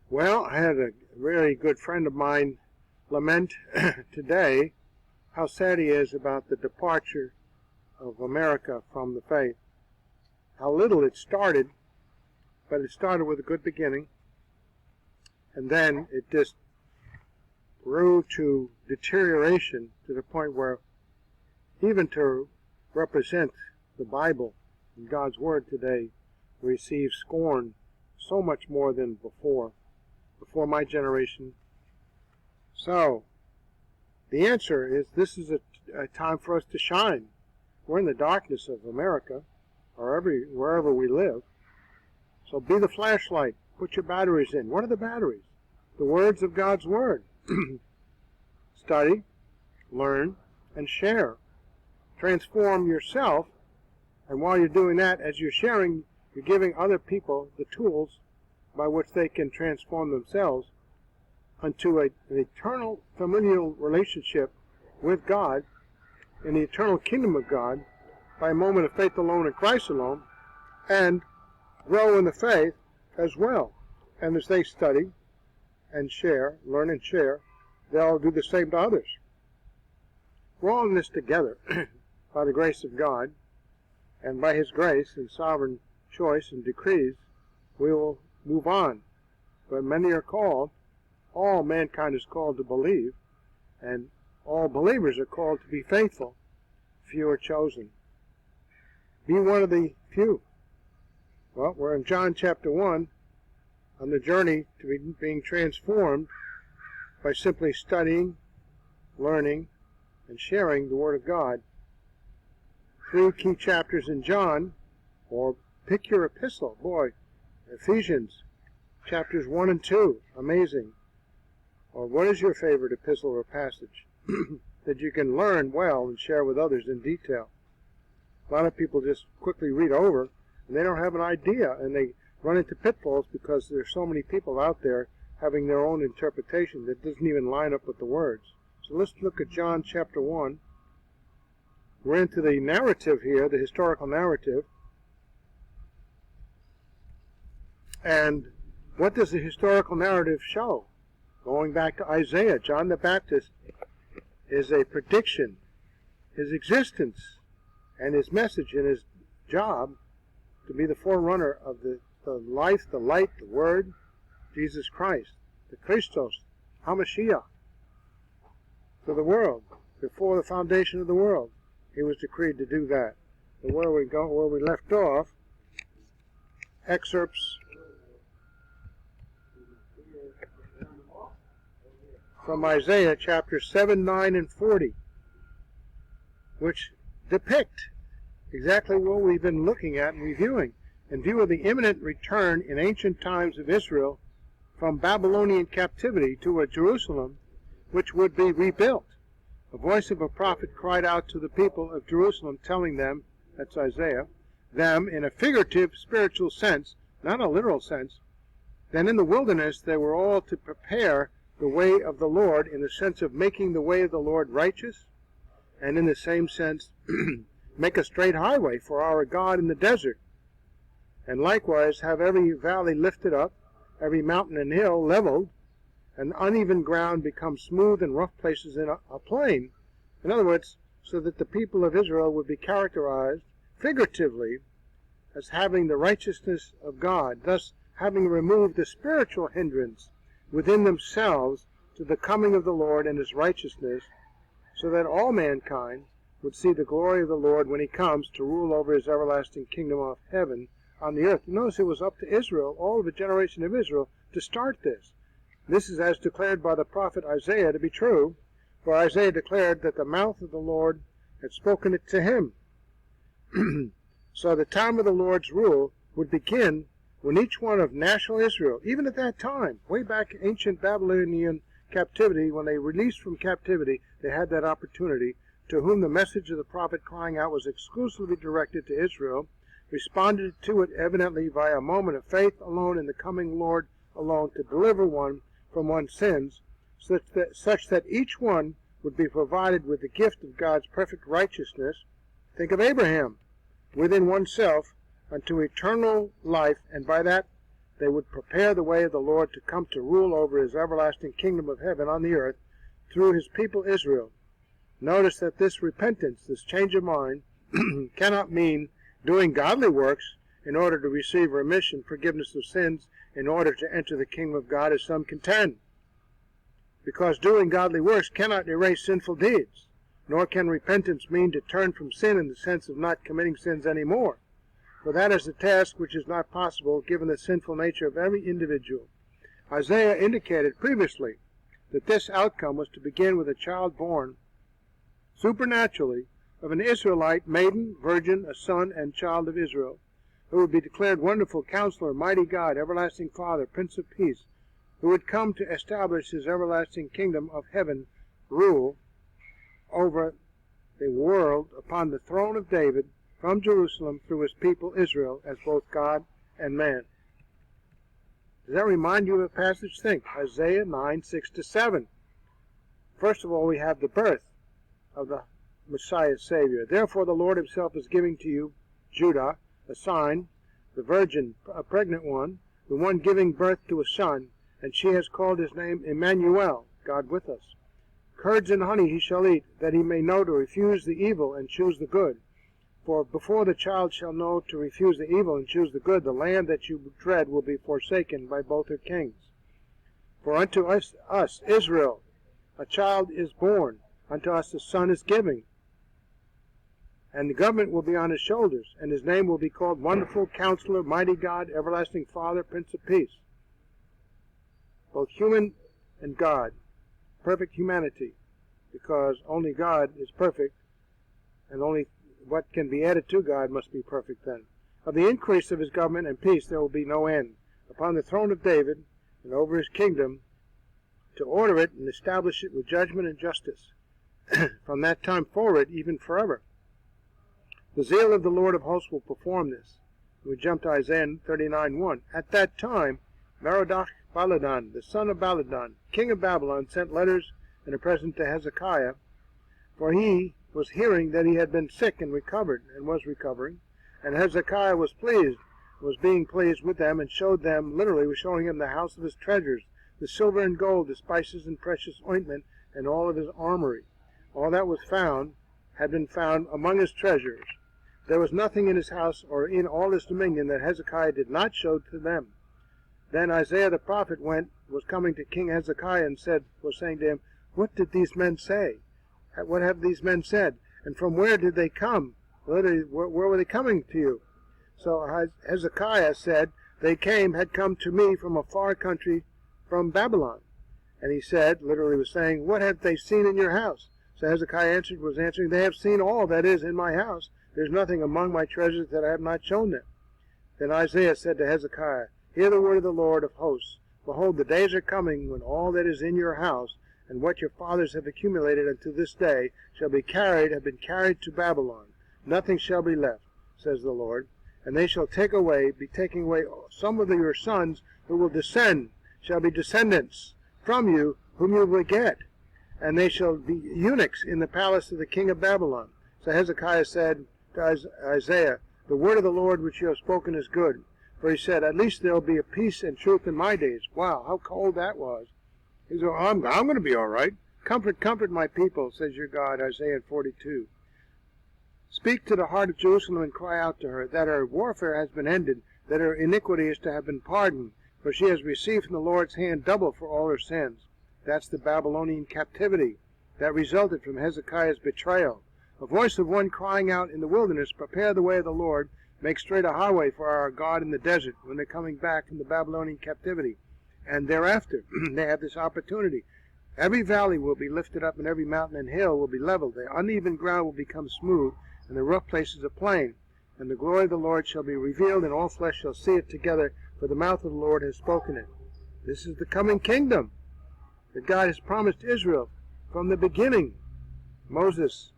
Well, I had a very good friend of mine lament today how sad he is about the departure of America from the faith. How little it started, but it started with a good beginning, and then it just grew to deterioration to the point where even to represent the Bible and God's Word today receives scorn so much more than before my generation. So, the answer is this is a time for us to shine. We're in the darkness of America, or wherever we live. So be the flashlight. Put your batteries in. What are the batteries? The words of God's Word. Study, learn, and share. Transform yourself, and while you're doing that, as you're sharing, you're giving other people the tools by which they can transform themselves unto an eternal familial relationship with God in the eternal kingdom of God by a moment of faith alone in Christ alone, and grow in the faith as well. And as they study and share, learn and share, they'll do the same to others. We're all in this together by the grace of God, and by His grace and sovereign choice and decrees, we will move on. But many are called, all mankind is called to believe, and all believers are called to be faithful. Few are chosen. Be one of the few. Well, we're in John chapter 1 on the journey to being transformed by simply studying, learning, and sharing the Word of God. 3 key chapters in John, or pick your epistle. Boy, Ephesians chapters 1 and 2, amazing. Or what is your favorite epistle or passage that you can learn well and share with others in detail? A lot of people just quickly read over, and they don't have an idea, and they run into pitfalls because there's so many people out there having their own interpretation that doesn't even line up with the words. So let's look at John chapter 1. We're into the narrative here, the historical narrative. And what does the historical narrative show? Going back to Isaiah, John the Baptist is a prediction. His existence and his message and his job to be the forerunner of the life, the light, the Word, Jesus Christ, the Christos, HaMashiach, for the world. Before the foundation of the world, He was decreed to do that. So where we left off, excerpts from Isaiah chapter 7, 9, and 40, which depict exactly what we've been looking at and reviewing in view of the imminent return in ancient times of Israel from Babylonian captivity to a Jerusalem which would be rebuilt. The voice of a prophet cried out to the people of Jerusalem, telling them, that's Isaiah, them in a figurative spiritual sense, not a literal sense, that in the wilderness they were all to prepare the way of the Lord, in the sense of making the way of the Lord righteous, and in the same sense make a straight highway for our God in the desert, and likewise have every valley lifted up, every mountain and hill leveled, and uneven ground become smooth and rough places in a plain. In other words, so that the people of Israel would be characterized figuratively as having the righteousness of God, thus having removed the spiritual hindrance within themselves to the coming of the Lord and His righteousness, so that all mankind would see the glory of the Lord when He comes to rule over His everlasting kingdom of heaven on the earth. Notice it was up to Israel, all of the generation of Israel, to start this. This is as declared by the prophet Isaiah to be true, for Isaiah declared that the mouth of the Lord had spoken it to him. So the time of the Lord's rule would begin when each one of national Israel, even at that time, way back in ancient Babylonian captivity, when they released from captivity, they had that opportunity, to whom the message of the prophet crying out was exclusively directed to Israel, responded to it evidently via a moment of faith alone in the coming Lord alone, to deliver one from one's sins, such that each one would be provided with the gift of God's perfect righteousness. Think of Abraham, within oneself, unto eternal life, and by that they would prepare the way of the Lord to come to rule over his everlasting kingdom of heaven on the earth through his people Israel. Notice that this repentance, this change of mind, cannot mean doing godly works in order to receive remission, forgiveness of sins, in order to enter the kingdom of God, as some contend. Because doing godly works cannot erase sinful deeds, nor can repentance mean to turn from sin in the sense of not committing sins anymore. For that is a task which is not possible given the sinful nature of every individual. Isaiah indicated previously that this outcome was to begin with a child born supernaturally of an Israelite maiden, virgin, a son, and child of Israel, who would be declared Wonderful Counselor, Mighty God, Everlasting Father, Prince of Peace, who would come to establish his everlasting kingdom of heaven, rule over the world upon the throne of David from Jerusalem through his people Israel as both God and man. Does that remind you of a passage? Think, Isaiah 9, 6-7. First of all, we have the birth of the Messiah Savior. Therefore the Lord himself is giving to you, Judah, a sign, the virgin, a pregnant one, the one giving birth to a son, and she has called his name Emmanuel, God with us. Curds and honey he shall eat, that he may know to refuse the evil and choose the good. For before the child shall know to refuse the evil and choose the good, the land that you dread will be forsaken by both her kings. For unto us, Israel, a child is born, unto us a son is given, and the government will be on his shoulders, and his name will be called Wonderful Counselor, Mighty God, Everlasting Father, Prince of Peace. Both human and God, perfect humanity, because only God is perfect, and only what can be added to God must be perfect then. Of the increase of his government and peace there will be no end, upon the throne of David and over his kingdom, to order it and establish it with judgment and justice, from that time forward, even forever. The zeal of the Lord of hosts will perform this. We jump to Isaiah 39:1. At that time, Merodach-Baladan, the son of Baladan, king of Babylon, sent letters and a present to Hezekiah, for he was hearing that he had been sick and recovered, and was recovering. And Hezekiah was being pleased with them, and showed them, literally was showing him the house of his treasures, the silver and gold, the spices and precious ointment, and all of his armory. All that was found had been found among his treasures. There was nothing in his house or in all his dominion that Hezekiah did not show to them. Then Isaiah the prophet was coming to King Hezekiah and was saying to him, "What did these men say? What have these men said? And from where did they come? Literally, where were they coming to you?" So Hezekiah said, had come to me from a far country, from Babylon. And he said, literally was saying, "What have they seen in your house?" So Hezekiah was answering, "They have seen all that is in my house. There's nothing among my treasures that I have not shown them." Then Isaiah said to Hezekiah, "Hear the word of the Lord of hosts. Behold, the days are coming when all that is in your house, and what your fathers have accumulated unto this day, have been carried to Babylon. Nothing shall be left, says the Lord. And they shall be taking away some of your sons who will shall be descendants from you, whom you will beget. And they shall be eunuchs in the palace of the king of Babylon." So Hezekiah said to Isaiah, "The word of the Lord which you have spoken is good." For he said, "At least there will be a peace and truth in my days." Wow, how cold that was. He said, I'm going to be all right. Comfort my people, says your God, Isaiah 42. Speak to the heart of Jerusalem and cry out to her that her warfare has been ended, that her iniquity is to have been pardoned, for she has received from the Lord's hand double for all her sins. That's the Babylonian captivity that resulted from Hezekiah's betrayal. A voice of one crying out in the wilderness, "Prepare the way of the Lord, make straight a highway for our God in the desert," when they're coming back from the Babylonian captivity. And thereafter, they have this opportunity. Every valley will be lifted up, and every mountain and hill will be leveled. The uneven ground will become smooth, and the rough places a plain. And the glory of the Lord shall be revealed, and all flesh shall see it together, for the mouth of the Lord has spoken it. This is the coming kingdom that God has promised Israel from the beginning. Moses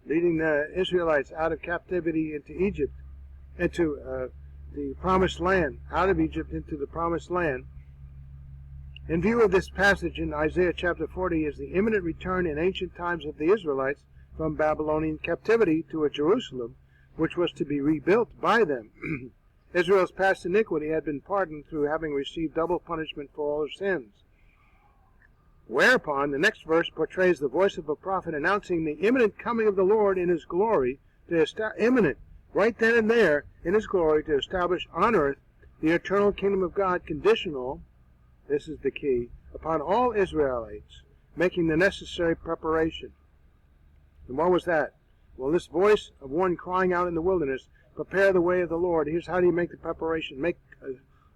leading the Israelites out of captivity into Egypt, into the promised land, out of Egypt into the promised land. In view of this passage in Isaiah chapter 40 is the imminent return in ancient times of the Israelites from Babylonian captivity to a Jerusalem, which was to be rebuilt by them. Israel's past iniquity had been pardoned through having received double punishment for all her sins. Whereupon, the next verse portrays the voice of a prophet announcing the imminent coming of the Lord in his glory, imminent, right then and there, in his glory, to establish on earth the eternal kingdom of God, conditional, this is the key, upon all Israelites, making the necessary preparation. And what was that? Well, this voice of one crying out in the wilderness, prepare the way of the Lord. Here's how do you make the preparation. Make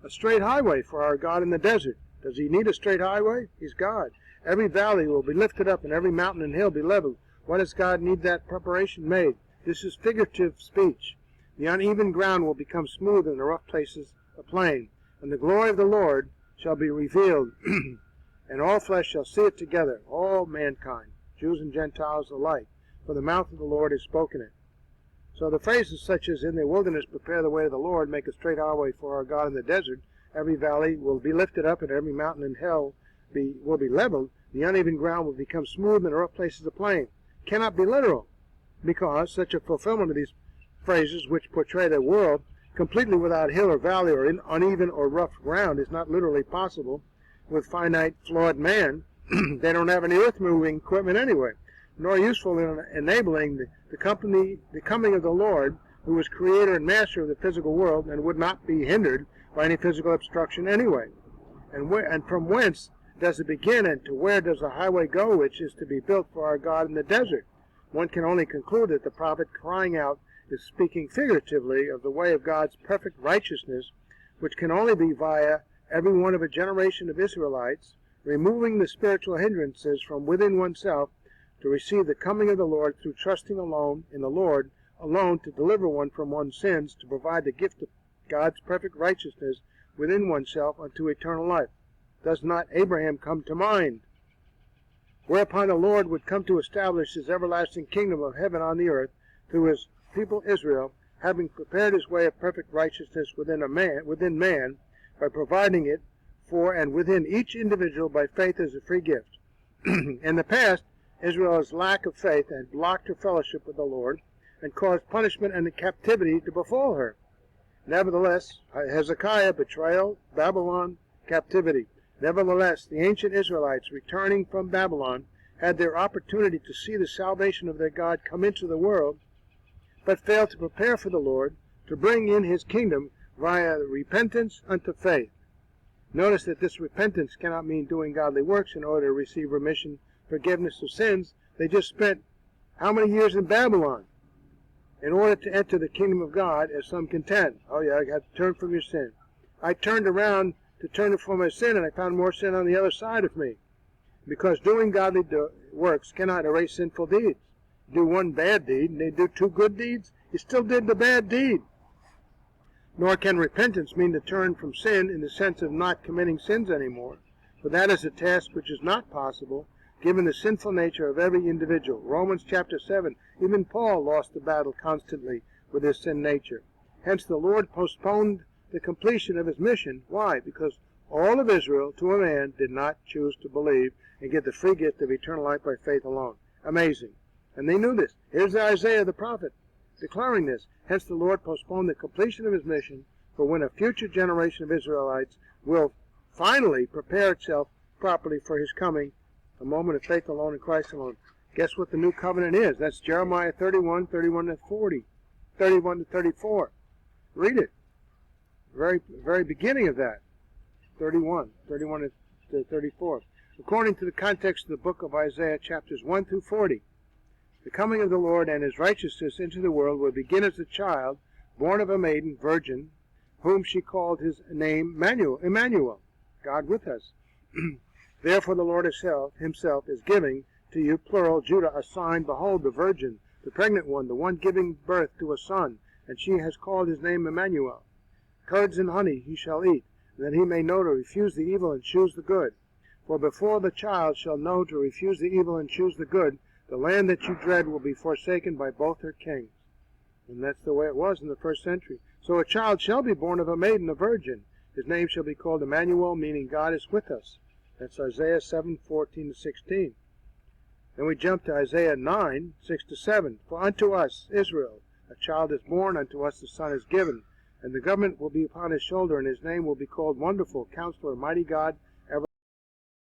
a straight highway for our God in the desert. Does he need a straight highway? He's God. Every valley will be lifted up and every mountain and hill be leveled. Why does God need that preparation made? This is figurative speech. The uneven ground will become smooth and the rough places a plain. And the glory of the Lord shall be revealed, and all flesh shall see it together, all mankind, Jews and Gentiles alike, for the mouth of the Lord has spoken it. So the phrases such as in the wilderness, prepare the way of the Lord, make a straight highway for our God in the desert, every valley will be lifted up and every mountain and hill will be leveled, the uneven ground will become smooth and the rough places a plain, cannot be literal, because such a fulfillment of these phrases which portray the world completely without hill or valley or uneven or rough ground is not literally possible with finite, flawed man. They don't have any earth-moving equipment anyway, nor useful in enabling the coming of the Lord, who is creator and master of the physical world and would not be hindered by any physical obstruction anyway. And from whence does it begin, and to where does the highway go which is to be built for our God in the desert? One can only conclude that the prophet crying out is speaking figuratively of the way of God's perfect righteousness, which can only be via every one of a generation of Israelites, removing the spiritual hindrances from within oneself to receive the coming of the Lord through trusting alone in the Lord, alone to deliver one from one's sins, to provide the gift of God's perfect righteousness within oneself unto eternal life. Does not Abraham come to mind? Whereupon the Lord would come to establish his everlasting kingdom of heaven on the earth through his people Israel, having prepared his way of perfect righteousness within man, by providing it for and within each individual by faith as a free gift. In the past, Israel's lack of faith had blocked her fellowship with the Lord and caused punishment and captivity to befall her. Nevertheless, Hezekiah, betrayal, Babylon, captivity. Nevertheless, the ancient Israelites, returning from Babylon, had their opportunity to see the salvation of their God come into the world, but failed to prepare for the Lord, to bring in his kingdom via repentance unto faith. Notice that this repentance cannot mean doing godly works in order to receive remission, forgiveness of sins. They just spent how many years in Babylon in order to enter the kingdom of God, as some contend. Oh yeah, I got to turn from your sin. I turned around to turn from my sin, and I found more sin on the other side of me. Because doing godly works cannot erase sinful deeds. Do one bad deed, and they do two good deeds, you still did the bad deed. Nor can repentance mean to turn from sin in the sense of not committing sins anymore, for that is a task which is not possible, given the sinful nature of every individual. Romans chapter 7, even Paul lost the battle constantly with his sin nature. Hence the Lord postponed the completion of his mission. Why? Because all of Israel, to a man, did not choose to believe and get the free gift of eternal life by faith alone. Amazing. And they knew this. Here's Isaiah the prophet declaring this. Hence the Lord postponed the completion of his mission for when a future generation of Israelites will finally prepare itself properly for his coming, a moment of faith alone in Christ alone. Guess what the new covenant is? That's Jeremiah 31, 31 to 40, 31 to 34. Read it. Very beginning of that. 31 to 34. According to the context of the book of Isaiah, chapters 1 through 40, the coming of the Lord and his righteousness into the world will begin as a child, born of a maiden, virgin, whom she called his name Emmanuel, God with us. Therefore the Lord himself is giving to you, plural, Judah, a sign. Behold, the virgin, the pregnant one, the one giving birth to a son, and she has called his name Emmanuel. Curds and honey he shall eat, that he may know to refuse the evil and choose the good. For before the child shall know to refuse the evil and choose the good, the land that you dread will be forsaken by both her kings. And that's the way it was in the first century. So a child shall be born of a maiden, a virgin. His name shall be called Emmanuel, meaning God is with us. That's Isaiah 7, 14 to 16. Then we jump to Isaiah 9, 6 to 7. For unto us, Israel, a child is born, unto us a son is given, And the government will be upon his shoulder, and his name will be called Wonderful, Counselor, Mighty God,